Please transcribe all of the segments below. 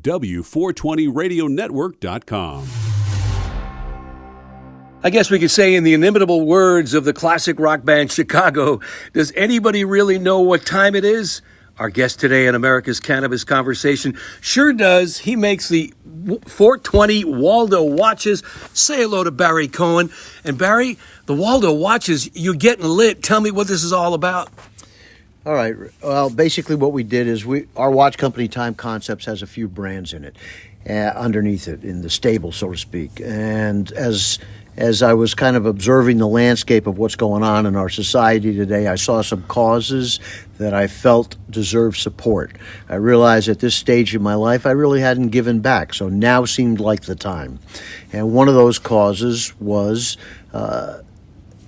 W420radionetwork.com. I guess we could say in the inimitable words of the classic rock band Chicago, does anybody really know what time it is? Our guest today on America's Cannabis Conversation sure does. He makes the 420 Waldo Watches. Say hello to Barry Cohen. And Barry, the Waldo Watches, you're getting lit. Tell me what this is all about. All right. Well, basically what we did is our watch company, Time Concepts, has a few brands in it, underneath it, in the stable, so to speak. And as I was kind of observing the landscape of what's going on in our society today, I saw some causes that I felt deserved support. I realized at this stage in my life I really hadn't given back, so now seemed like the time. And one of those causes was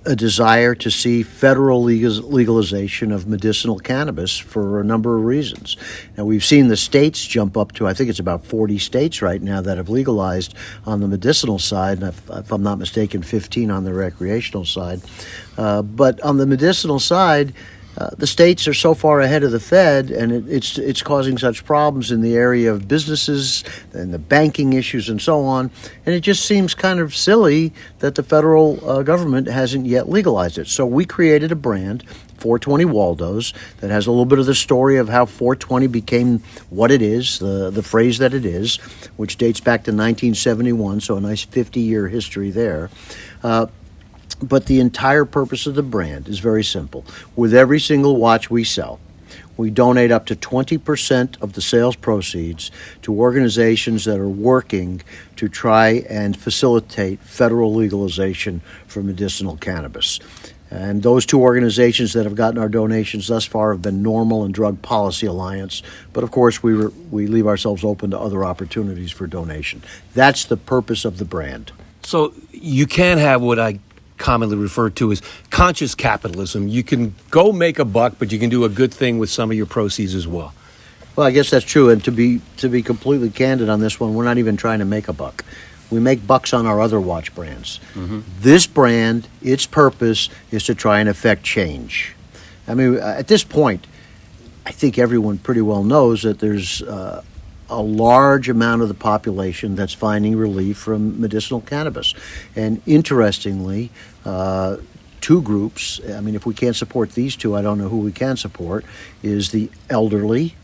a desire to see federal legalization of medicinal cannabis for a number of reasons. Now, we've seen the states jump up to, I think it's about 40 states right now that have legalized on the medicinal side, and if I'm not mistaken, 15 on the recreational side. But on the medicinal side, the states are so far ahead of the Fed, and it's causing such problems in the area of businesses and the banking issues and so on. And it just seems kind of silly that the federal government hasn't yet legalized it. So we created a brand, 420 Waldos, that has a little bit of the story of how 420 became what it is, the phrase that it is, which dates back to 1971, so a nice 50-year history there. But the entire purpose of the brand is very simple. With every single watch we sell, we donate up to 20% of the sales proceeds to organizations that are working to try and facilitate federal legalization for medicinal cannabis. And those two organizations that have gotten our donations thus far have been NORML and Drug Policy Alliance. But of course, we leave ourselves open to other opportunities for donation. That's the purpose of the brand. So you can have what I commonly referred to as conscious capitalism. You can go make a buck, but you can do a good thing with some of your proceeds as well. Well, I guess that's true. And to be completely candid on this one, we're not even trying to make a buck. We make bucks on our other watch brands. Mm-hmm. This brand, its purpose is to try and affect change. I mean, at this point, I think everyone pretty well knows that there's a large amount of the population that's finding relief from medicinal cannabis. And interestingly, two groups, I mean, if we can't support these two, I don't know who we can support, is the elderly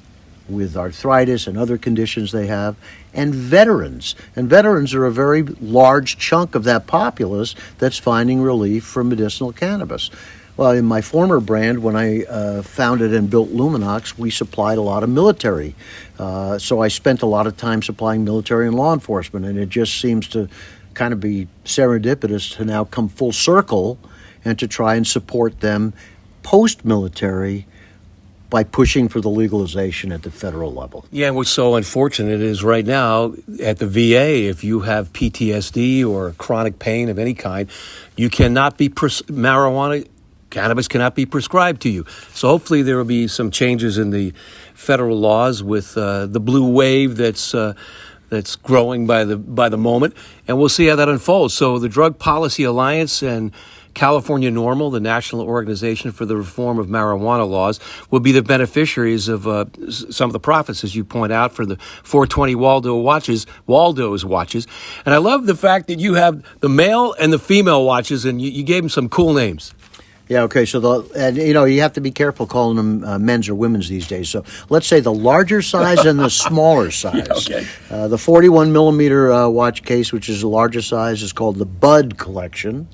with arthritis and other conditions they have, and veterans. And veterans are a very large chunk of that populace that's finding relief from medicinal cannabis. Well, in my former brand, when I founded and built Luminox, we supplied a lot of military. So I spent a lot of time supplying military and law enforcement, and it just seems to kind of be serendipitous to now come full circle and to try and support them post-military by pushing for the legalization at the federal level. Yeah, and what's so unfortunate is right now at the VA, if you have PTSD or chronic pain of any kind, you cannot be cannabis cannot be prescribed to you. So hopefully there will be some changes in the federal laws with the blue wave that's growing by the moment, and we'll see how that unfolds. So the Drug Policy Alliance and California NORML, the National Organization for the Reform of Marijuana Laws, will be the beneficiaries of some of the profits, as you point out, for the 420 Waldo's watches. And I love the fact that you have the male and the female watches, and you gave them some cool names. Yeah, okay, so you have to be careful calling them men's or women's these days. So let's say the larger size and the smaller size. Yeah, okay. The 41 millimeter watch case, which is the larger size, is called the Bud Collection.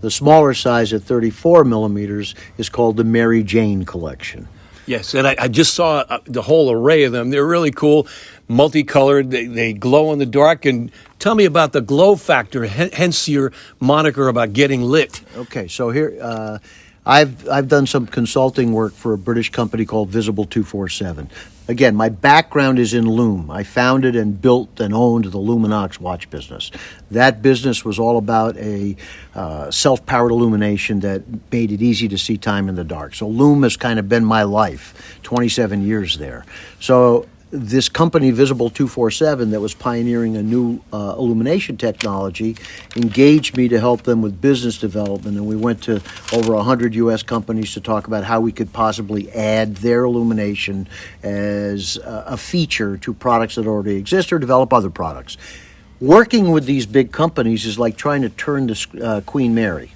The smaller size at 34 millimeters is called the Mary Jane Collection. Yes, and I just saw the whole array of them. They're really cool, multicolored. They glow in the dark. And tell me about the glow factor, hence your moniker about getting lit. Okay, so here I've done some consulting work for a British company called Visible 247. Again, my background is in Lume. I founded and built and owned the Luminox watch business. That business was all about a self-powered illumination that made it easy to see time in the dark. So Lume has kind of been my life, 27 years there. So this company, Visible 247, that was pioneering a new illumination technology, engaged me to help them with business development. And we went to over 100 U.S. companies to talk about how we could possibly add their illumination as a feature to products that already exist or develop other products. Working with these big companies is like trying to turn the Queen Mary.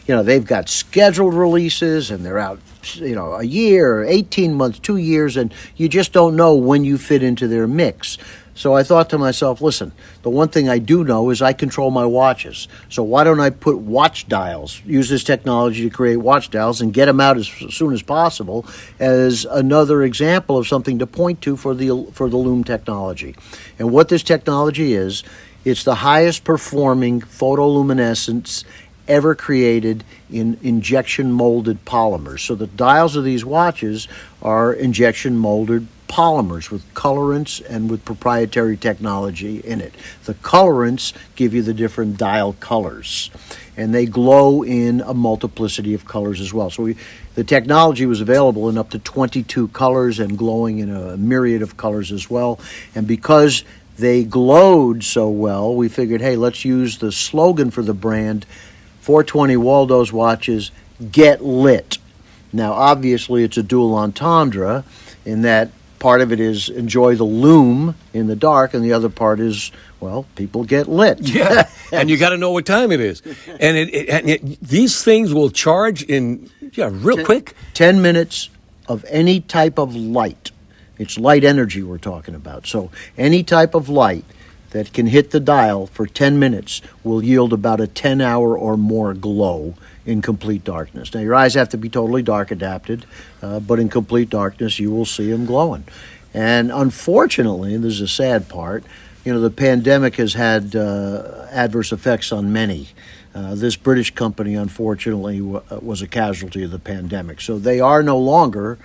They've got scheduled releases and they're out, a year, 18 months, 2 years, and you just don't know when you fit into their mix. So I thought to myself, listen, the one thing I do know is I control my watches. So why don't I put watch dials, use this technology to create watch dials and get them out as soon as possible as another example of something to point to for the Lume technology. And what this technology is, it's the highest performing photoluminescence ever created in injection molded polymers. So the dials of these watches are injection molded polymers with colorants and with proprietary technology in it. The colorants give you the different dial colors, and they glow in a multiplicity of colors as well. So the technology was available in up to 22 colors and glowing in a myriad of colors as well. And because they glowed so well, we figured, hey, let's use the slogan for the brand, 420 Waldo's Watches, get lit. Now, obviously, it's a dual entendre in that part of it is enjoy the lume in the dark, and the other part is, well, people get lit. Yeah, and you got to know what time it is. And these things will charge in, real quick. 10 minutes of any type of light. It's light energy we're talking about. So any type of light that can hit the dial for 10 minutes will yield about a 10-hour or more glow in complete darkness. Now, your eyes have to be totally dark adapted, but in complete darkness, you will see them glowing. And unfortunately, and this is a sad part, the pandemic has had adverse effects on many. This British company, unfortunately, was a casualty of the pandemic. So they are no longer,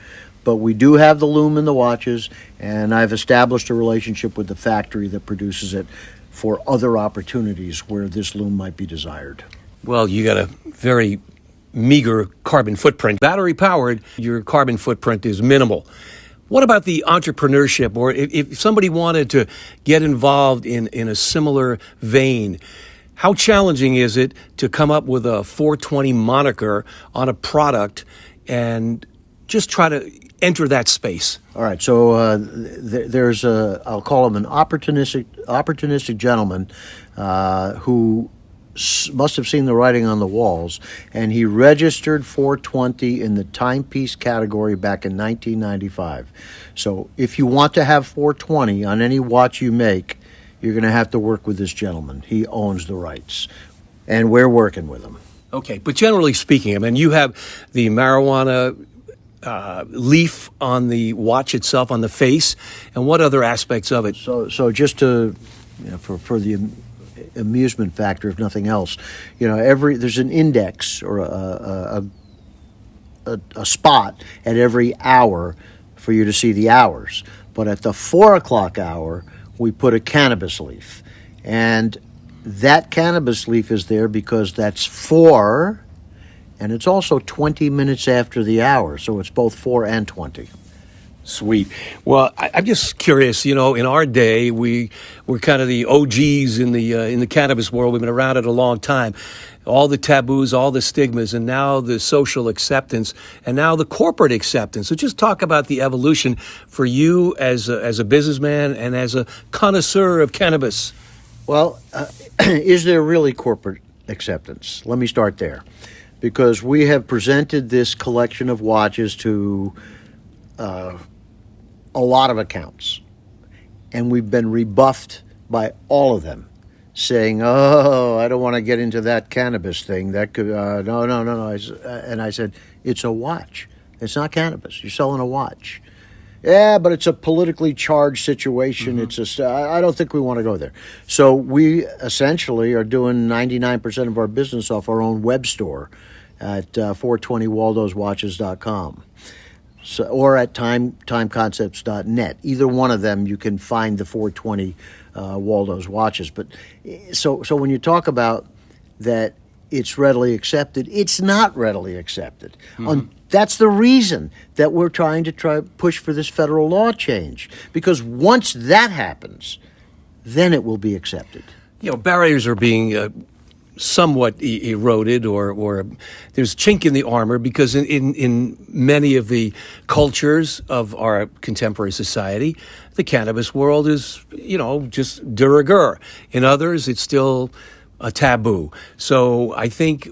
but we do have the lume in the watches, and I've established a relationship with the factory that produces it for other opportunities where this lume might be desired. Well, you got a very meager carbon footprint. Battery powered, your carbon footprint is minimal. What about the entrepreneurship, or if somebody wanted to get involved in a similar vein? How challenging is it to come up with a 420 moniker on a product and just try to enter that space? All right, so there's I'll call him an opportunistic gentleman who must have seen the writing on the walls, and he registered 420 in the timepiece category back in 1995. So if you want to have 420 on any watch you make, you're going to have to work with this gentleman. He owns the rights, and we're working with him. Okay, but generally speaking, I mean, you have the marijuana leaf on the watch itself, on the face, and what other aspects of it? So just to, for the amusement factor, if nothing else, there's an index or a spot at every hour for you to see the hours. But at the 4 o'clock hour, we put a cannabis leaf, and that cannabis leaf is there because that's 4. And it's also 20 minutes after the hour, so it's both 4 and 20. Sweet. Well, I'm just curious. In our day, we're kind of the OGs in the cannabis world. We've been around it a long time. All the taboos, all the stigmas, and now the social acceptance, and now the corporate acceptance. So just talk about the evolution for you as a businessman and as a connoisseur of cannabis. Well, is there really corporate acceptance? Let me start there. Because we have presented this collection of watches to a lot of accounts, and we've been rebuffed by all of them, saying, "Oh, I don't want to get into that cannabis thing. That could no." And I said, "It's a watch. It's not cannabis. You're selling a watch." Yeah, but it's a politically charged situation. Mm-hmm. I don't think we want to go there. So we essentially are doing 99% of our business off our own web store at 420waldoswatches.com. So, or at timeconcepts.net. Either one of them, you can find the 420 Waldo's watches. But so when you talk about that, it's readily accepted. It's not readily accepted. That's the reason that we're trying to push for this federal law change, because once that happens, then it will be accepted. Barriers are being somewhat eroded, or there's chink in the armor, because in many of the cultures of our contemporary society, the cannabis world is, just de rigueur. In others, it's still a taboo. So I think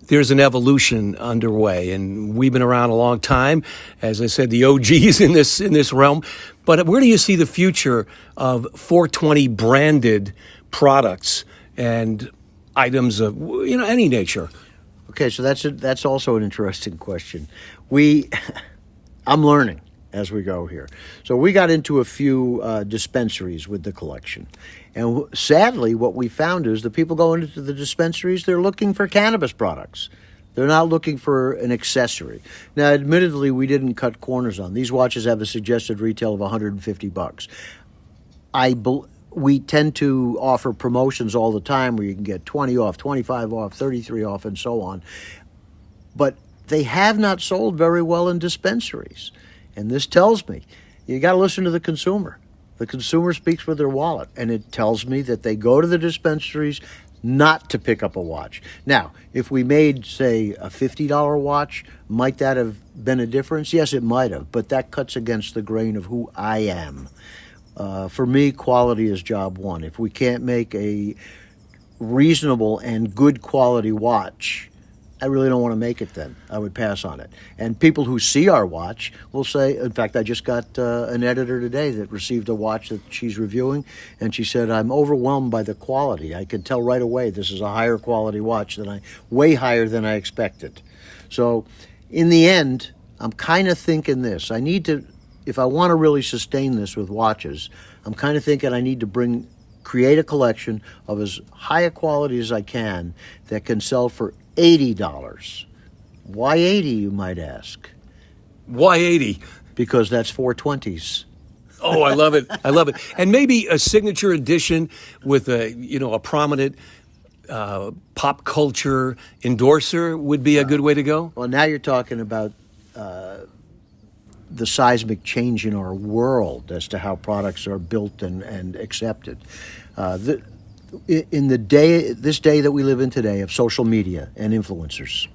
there's an evolution underway, and we've been around a long time. As I said, the OGs in this realm. But where do you see the future of 420 branded products and items of any nature? Okay, so that's also an interesting question. I'm learning as we go here. So we got into a few dispensaries with the collection. And sadly, what we found is the people going into the dispensaries, they're looking for cannabis products. They're not looking for an accessory. Now, admittedly, we didn't cut corners on. These watches have a suggested retail of $150. We tend to offer promotions all the time where you can get 20 off, 25 off, 33 off, and so on. But they have not sold very well in dispensaries. And this tells me you got to listen to the consumer. The consumer speaks with their wallet, and it tells me that they go to the dispensaries not to pick up a watch. Now, if we made, say, a $50 watch, might that have been a difference? Yes, it might have, but that cuts against the grain of who I am. For me, quality is job one. If we can't make a reasonable and good quality watch, I really don't want to make it then. I would pass on it. And people who see our watch will say, in fact, I just got an editor today that received a watch that she's reviewing, and she said, I'm overwhelmed by the quality. I can tell right away this is a higher quality watch way higher than I expected. So in the end, I'm kind of thinking this. If I want to really sustain this with watches, I'm kind of thinking I need to create a collection of as high a quality as I can that can sell for $80. Why 80, you might ask? Why 80? Because that's 420s. Oh, I love it. I love it. And maybe a signature edition with a prominent pop culture endorser would be a good way to go. Well, now you're talking about the seismic change in our world as to how products are built and accepted. In this day that we live in today of social media and influencers,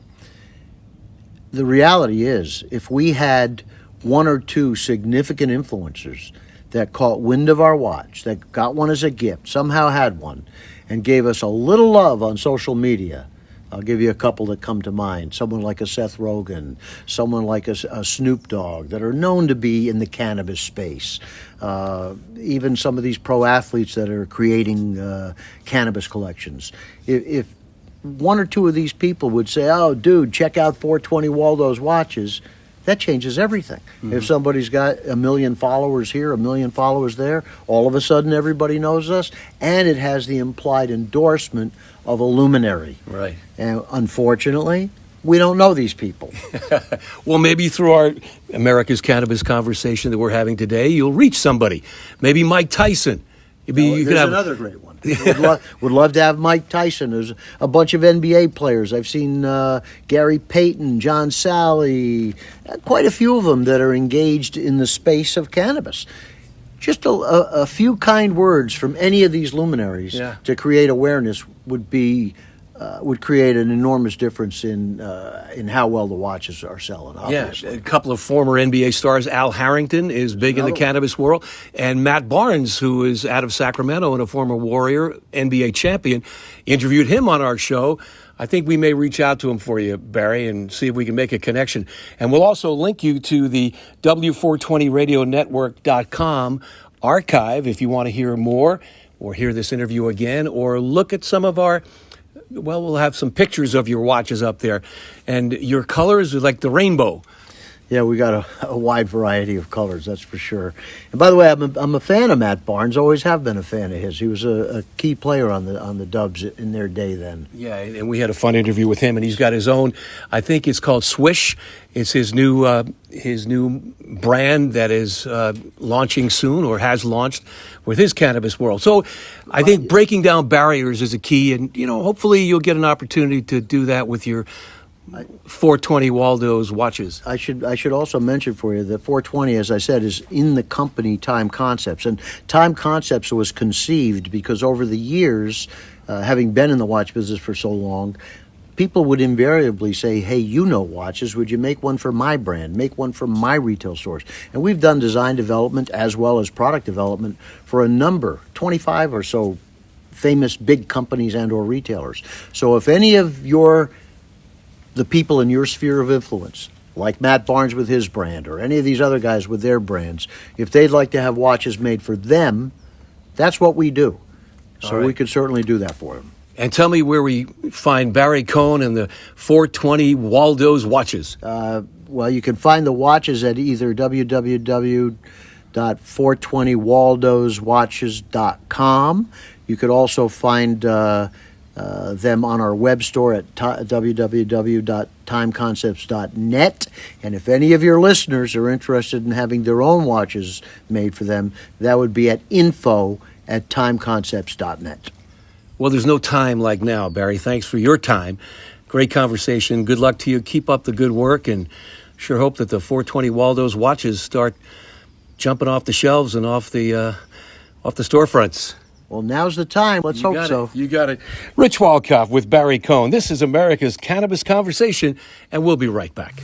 the reality is if we had one or two significant influencers that caught wind of our watch, that got one as a gift, somehow had one, and gave us a little love on social media, I'll give you a couple that come to mind. Someone like a Seth Rogen, someone like a Snoop Dogg, that are known to be in the cannabis space. Even some of these pro athletes that are creating cannabis collections. If one or two of these people would say, oh, dude, check out 420 Waldo's watches, that changes everything. Mm-hmm. If somebody's got 1 million followers here, 1 million followers there, all of a sudden everybody knows us, and it has the implied endorsement of a luminary. Right. And unfortunately, we don't know these people. Well, maybe through our America's Cannabis conversation that we're having today, you'll reach somebody. Maybe Mike Tyson. There's another great one. Would love to have Mike Tyson. There's a bunch of NBA players. I've seen Gary Payton, John Sally, quite a few of them that are engaged in the space of cannabis. Just a few kind words from any of these luminaries to create awareness would create an enormous difference in how well the watches are selling. Obviously. Yeah, a couple of former NBA stars. Al Harrington is big in the cannabis world, and Matt Barnes, who is out of Sacramento and a former Warrior NBA champion, interviewed him on our show. I think we may reach out to him for you, Barry, and see if we can make a connection. And we'll also link you to the W420radionetwork.com archive if you want to hear more or hear this interview again or look at some of our, we'll have some pictures of your watches up there. And your colors are like the rainbow. Yeah, we got a wide variety of colors, that's for sure. And by the way, I'm a fan of Matt Barnes. Always have been a fan of his. He was a key player on the Dubs in their day then. Yeah, and we had a fun interview with him, and he's got his own. I think it's called Swish. It's his new brand that is launching soon or has launched with his Cannabis World. So, I think breaking down barriers is a key, and hopefully you'll get an opportunity to do that with your 420 Waldo's watches. I should also mention for you that 420, as I said, is in the company Time Concepts. And Time Concepts was conceived because over the years, having been in the watch business for so long, people would invariably say, hey, watches, would you make one for my brand? Make one for my retail stores? And we've done design development as well as product development for a number, 25 or so famous big companies and or retailers. So if any of the people in your sphere of influence, like Matt Barnes with his brand or any of these other guys with their brands, if they'd like to have watches made for them, that's what we do. So we could certainly do that for them. And tell me where we find Barry Cohen and the 420 Waldo's watches. Well, you can find the watches at either www.420waldoswatches.com. You could also find them on our web store at www.timeconcepts.net. And if any of your listeners are interested in having their own watches made for them, that would be at info@timeconcepts.net. Well, there's no time like now, Barry. Thanks for your time. Great conversation. Good luck to you. Keep up the good work, and sure hope that the 420 Waldo's watches start jumping off the shelves and off the storefronts. Well, now's the time. Let's hope so. You got it. Rich Walcoff with Barry Cohen. This is America's Cannabis Conversation, and we'll be right back.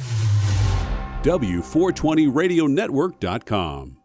W420radionetwork.com.